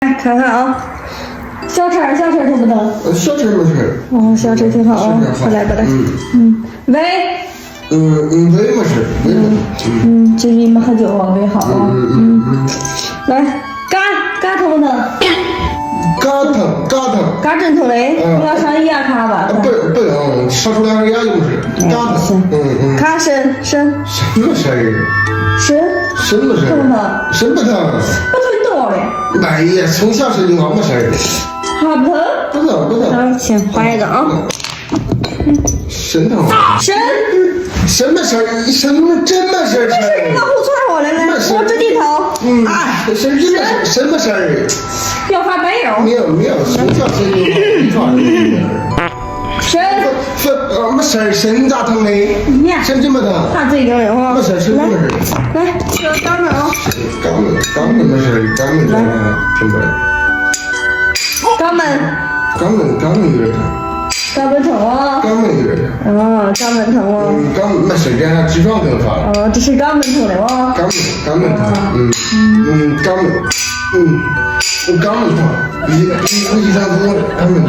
看看啊，小陈疼不疼？小陈没事。哦，小陈挺好啊，过来。喂。喂没事，喂没事。最近没喝酒啊，胃好啊。来，肝疼不疼？肝真疼嘞，你要上医院看看吧。不用，上出2根牙就没事。肝疼。看肾什么事儿？肾没事。疼不疼？肾不疼。不疼你多嘞？哎呀，从小肾就没事儿。还不疼？不疼。行，换一个啊。肾疼。肾没事儿，肾真没事儿。你把胡传我来，我这地疼。肾没事儿。要发白油。没有，从小肾就没啥肾没事儿，肾咋疼嘞？肾真没疼。看最硬的哈。没事，肾没事。来，这个肛门啊。肛门没事，肛门挺不来。肛门有点疼。肛门疼啊。肛门有点疼。哦，肛门疼啊。肛门没事，这还痔疮更发了。哦，这是肛门疼的哇。肛门疼。肛门疼。医生说的肛门疼。